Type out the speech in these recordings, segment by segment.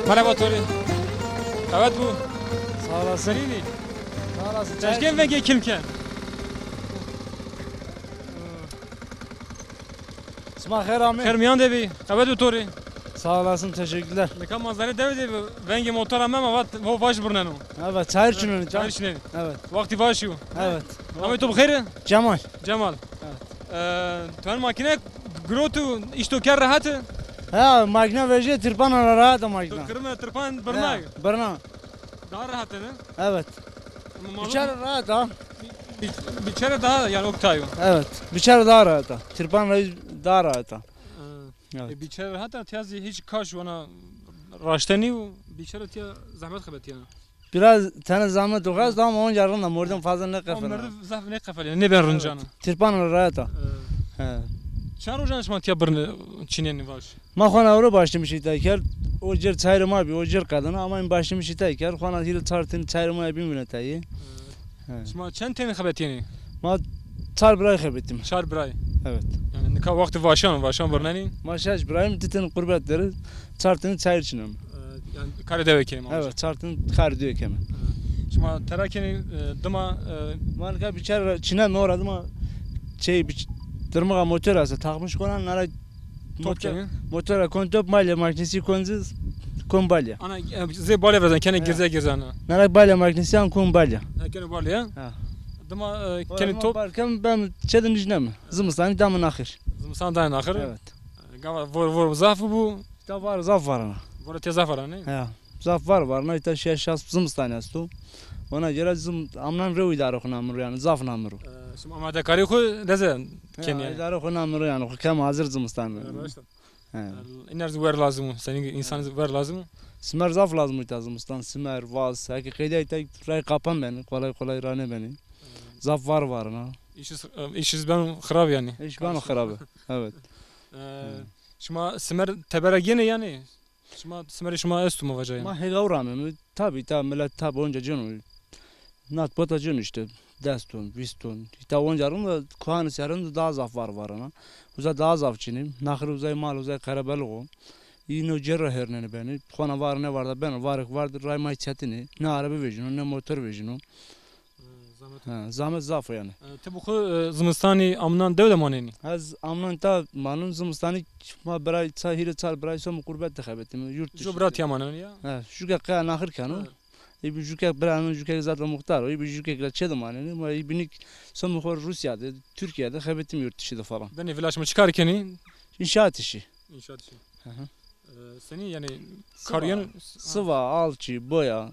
Merhaba Tori. Evet bu. Sağ olasın. Senin Sağ olasın. Teşken ve gekilken. İsmail Kherami. Kermiyan devi. Evet bu Tori. Sağ olasın, teşekkürler. Nekam mazları devi devi. Vengi motor ama vat o baş burneno. Evet, çayır çınını. Çayır çineni. Evet, Vakti başıyor. evet. Ama tu bkhir. Cemal. Cemal. Tuan makine grotu işto kar rahat. Ha, makine verecek, tırpan rahat makine. Kırma tırpan bırnay. Bırna. Daha rahat ne? Evet. Biçare rahat ha. Biçare daha yani Oktay'ı. Evet, biçare daha rahat ha. Tırpan daha rahat ha. Evet. Biçare rahat da tiyazi hiç kaş ona raşteni biçare tiya zahmet kabet yani. Biraz tane zahmet okaz ama onun yarına mordum fazla ne Ama kafana. nerede zahmet ne kafali ne ben rıncana. Tırpan rahat ha. He. Çar hocan şma tiya bırnı çineni baş. Ma xona avro başlamış itayker. O cer çayrıma bir o cer kadını ama in başlamış itayker. Xona hil tartın çayrıma bir minetayı. Şma çen tane kabet yani. Ma çar bırak xebettim. Çar bray. Evet. Yani ne kadar vakti vaşan bırnani. Ma şaş İbrahim titin kurbetleri çartını çayır çinem. Yani kare deve kelim. Evet, çartını kar diyor kemen. Şma terakeni dıma Malika biçar çinem ne oradı ma şey tırmığa motor asa takmış konan nara top kelim. motora kontop malya makinesi konzuz kombalya. Ana ze bale verden kene girze ana. Nara balya makinesi an kombalya. Kene bale ya. Ha. Dıma kene top. Barkem ben çedin dijnem. Zımıstan damın ahir. Zımsan dayan ahır. Evet. Gava vor zafı bu. Da var zaf var ana. Vor te zafara ne? Ha. Zaf var. Ne ita şey şas zımıstan yastu. Ona göre amnan revi idare khunamır yani zaf namır. Şimdi ama da kari ko leze Kenya idare khunamır yani kem hazır zımıstan. Ha. İnerz ver lazım. Senin insan ver lazım. Simer zaf lazım ita zımıstan. Simer vaz. Hakikaten ita ray kapan beni. Kolay rane beni. Zaf var ana. İşiz ben xarab yani. İş bana xarabı. Evet. Şuma simer tebere gene yani. Şuma estu mu vacayım. Ma hegavramı tabi millet tabi onca canım. Nat bota can işte. Deston, viston. İta oncarın da kuhanı yarın da daha zaf var ana. Uza daha zaf çinim. Nahır uzay mal uzay karabalığı. Yine cerrah herneni beni. Kuhana var ne var da ben vardır rayma içetini. Ne araba vecino ne motor vecino. Zahmet zaf yani. Tabi bu zımstani amnan devle maneni. Az amnan ta manun zımstani ma beray sahile çal beray som kurbet tıkabettim yurt dışı. Jobrat yamanın ya. Ha şuka kaya nahır kanu. İbi şuka beranın şuka zaten muhtar. İbi şuka çedim maneni. Ma ibinik som khor Rusya'da, Türkiye'de xebettim yurt dışı da falan. Ben evlaşma çıkarken İnşaat işi. İnşaat işi. Seni yani kariyen sıva, alçı, boya.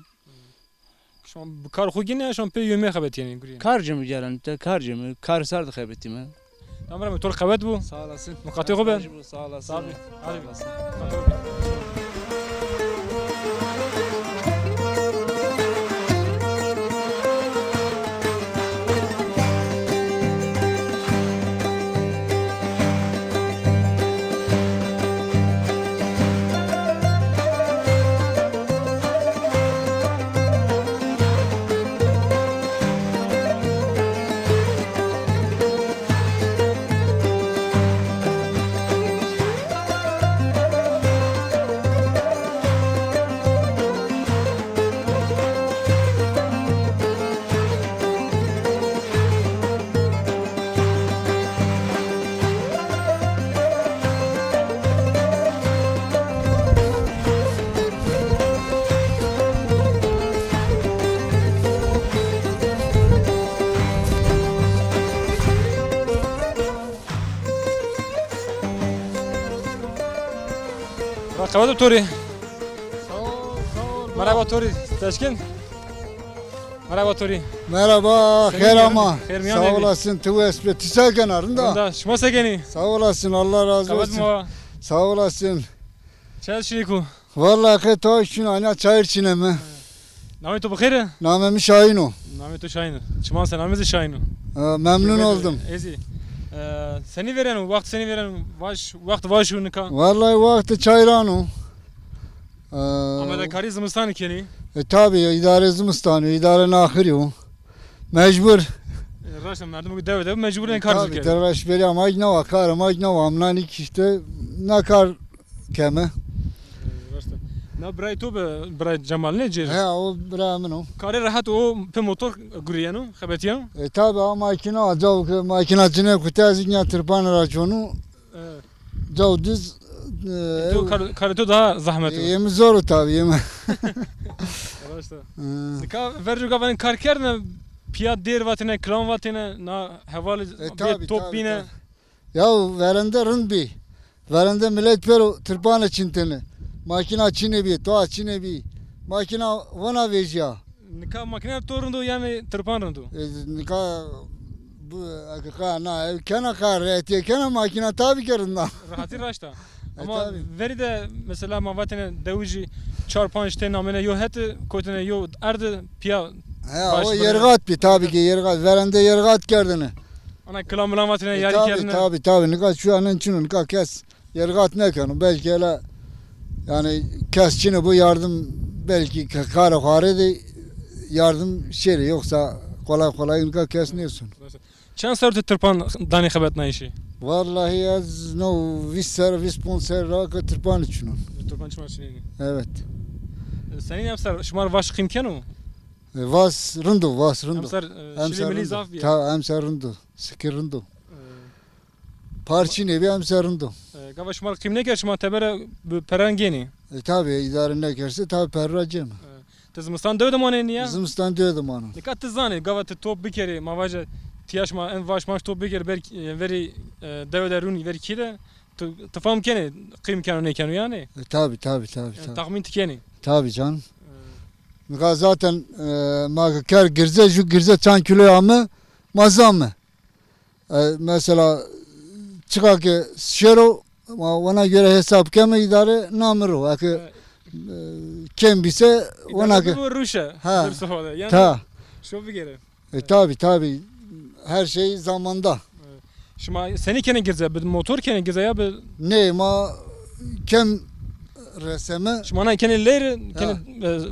şu an bu kar xugine şu an pe yeme xebet yani guriyen. Karcı mı gelen te karcı mı? Kar sardı xebettim. Tamam tor xebet bu. Sağ olasın. Mukati go ben. Sağ olasın. Tabii. Hadi. Rakabet Tori. Sağ ol. Merhaba Tori. Teşkin. Merhaba Tori. Merhaba, Senin Kherama. yerin, Khermiyan Sağ evi. olasın, tüvespe, tisel kenarında. Bunda şuma segeni. Sağ olasın, Allah razı Kabat olsun. mı? Sağ olasın. Çel şiriku. Vallahi ta için ana çayır çineme. Nami tu bkhir. Namemi Şahin o. Nami tu Şahin. Çman sen namezi Şahin. Memnun oldum. Ezi. Seni veren, vakti seni veren, vakti vaşu nika. Vallahi vakti çayran o. Ama da kari zımıstan keni. Tabi idare zımıstanı, idare nahır o. Mecbur. Raşam merdim bu devede mecburen kar Tabi zikir. terraş beri ama ignava karım, ignava amlanik işte nakar keme. Na bray to be bray Cemal ne cer? He o bira min o. Kare rahat o pe motor guriyano, xebetiyan. Tabi o makina cav ki makinacına kutazınya tırpan raçonu cav düz To kare to daha zahmet o. yemi zor tabi yemi. Arkadaşlar. Nika verju gavanın kar kerne piyad der vatine, kran vatine, na havalı bir top bine. Ya verende rın verende millet pero tırpan çinteni. Makina çine bi, to çine bi. Makina vana veja. Nika makine torundu yani tırpanrundu. Nika bu akaka na kana kar etiye kana makina tabi kerinde. Rahatı raşta. Ama tabii. veri de mesela mavatine devuji 4-5 tane namene yo heti kotine yo erde piya He Baş o böyle- yergat bi tabi ki yergat verende yergat kerdini. ana kılamılan vatine yari Tabi kendine. tabi nika şu anın çünün nika kes yergat ne kanı belki hele yani kes çini bu yardım belki kara kare de yardım şeyi yoksa kolay nika kes nesin. Çan sarı tırpan dani xebet na işi. Vallahi az no vis sponsor raka tırpan içinin. Tırpan çıma çinini. Evet. Senin yapsar şumar vaş kimkenu. Vas rındu. Yapsar şili milli zaf bir. Ta emsar rındu. Sikir rındu. Parçı nevi emsar rındu. Gava şumar kim ne şuma tebere perangeni. Tabi idare ne kerse tabi perracem. Tızmistan dövdüm onu ya. Zımstan diyordum onu. Dikkat tızani gava te top bir kere mavaja tiyaşma en vaş maç top bir kere veri devede runi veri kide. Tafam kene kim kenu ne kenu yani. Tabi. Tahmin tikeni. Tabi can. Nika zaten ma ker girze şu girze çan kilo amı mazamı. Mesela çıkaki şero ona göre hesap kemi idare namıru. Akı kim bise ona Ona göre. bu Rusya. Ha. Yani Ta. şu bir kere. Tabi. Her şey zamanda. Şuma seni kene girze, bir motor kene girze ya bir Ne ma kim resemi şuma ana kene ler kene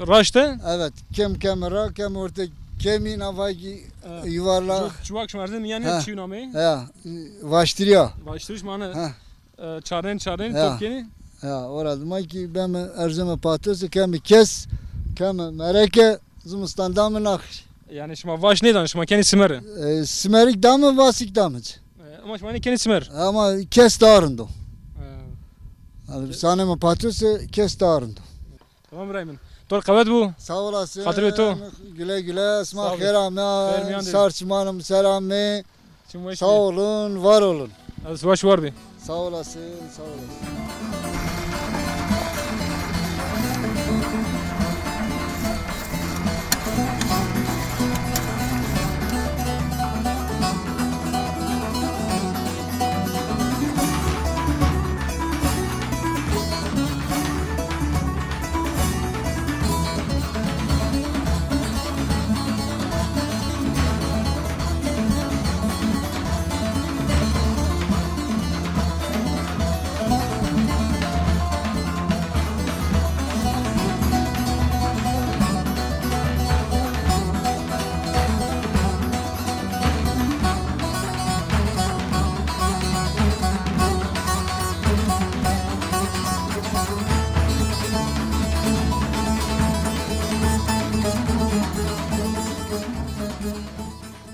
raşta. evet kim kamera kim orta kemin avaki yuvarla Çuvak şumardım yani Ha. çiğname. ya vaştırıyor. Başlış mana Ha. çaren Ya. top kene. Ya orada ma ki ben erzeme patası kemi kes kemi mereke zumustan damı nak Yani şuma vaş neydan şuma kene simer. simerik damı vasik damı Ama şuma kene simer. ama kes dağırındı. Yani sanema patası kes dağırındı. Tamam Rayman. Tor kavet bu. Sağ olasın. Hatır ve to. Güle güle. Sağ Esma ol. keram Vermeyen ya. de. Sarçmanım selamı. Çum Sağ olun, var olun. Az vaş var bir. Sağ olasın, sağ olasın.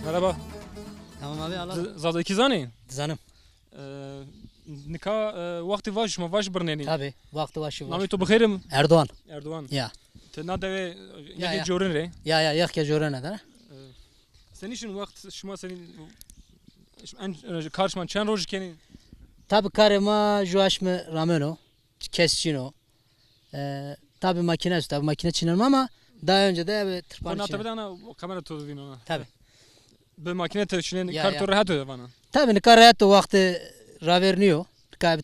Merhaba. Tamam abi Allah. Zada iki zani. Zanım. Nika vakti vaş şuma vaş bırneni. Tabi. Vakti başı var. Nami to bixerim Erdoğan. Erdoğan. Ya. Te na deve Ya. yeki jorin re. Ya yak ya jorene de. Senin için vakt şuma senin en karşıman çen roj keni. Tabi karıma juaş mı rameno. Kesçino. Tabi makine tabi makine çinerim ama daha önce de bir Bana tırpan tabi çinerim. ana kamera tozu vin ona. Tabi. Bir makine te şinen Ya, kartı ya. rahat öde bana. Tabi ne karayat o vakti raverniyor. Tabi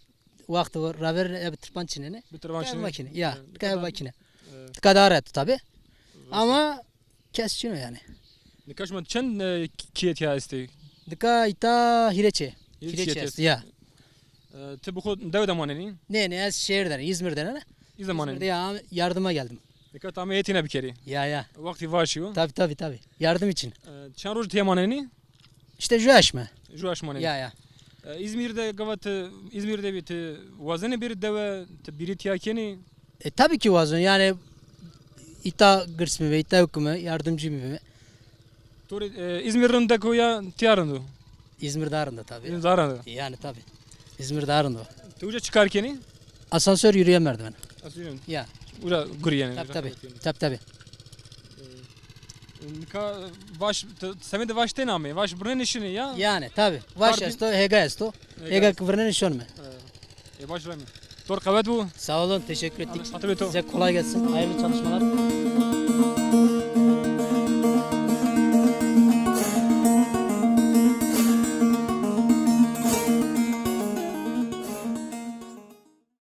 vakti raver bir tırpan çineni. Bir tırvan Tabi şinen. makine. Ya. Tabi makine. e, Kadar et tabi. Ama kesçino yani. Nika şuma çen kiyet ya isti. Dika ita hireçe. Hiç Hireçe. yetez. Ya. Te bu kod dev de maneni. Ne şehirden İzmir'den ne? İzle maneni. İzmir'de ya yardıma geldim. Nika tam etine bir kere. Ya. Vakti vaşıyor. Tabi. Yardım için. Çen roj tiye maneni. İşte juaş mı? Juaş maneni. Ya. İzmir'de gavat İzmir'de bir te vazene bir deve te biri tiya keni. Tabii ki vazon yani ita gırsmi ve ita hükümü yardımcı mı? Tori İzmir'in de koya tiyarındı. İzmir'de arında tabii. İzmir'de arındı. Yani tabii. İzmir'de arında. Tuğca çıkarken Asansör yürüyen merdiven. asıyorum. Ya Ura gri yani. tabii. Nika vaş semi de vaş tename. Vaş buranın işini ya. Yani tabii. Vaş Harbi- esto, hega esto. Hega kıvırının işon mu? Vaş rami. Tor kavet bu. Sağ olun, teşekkür ettik. Hatırlı to. Size kolay gelsin. Hayırlı çalışmalar.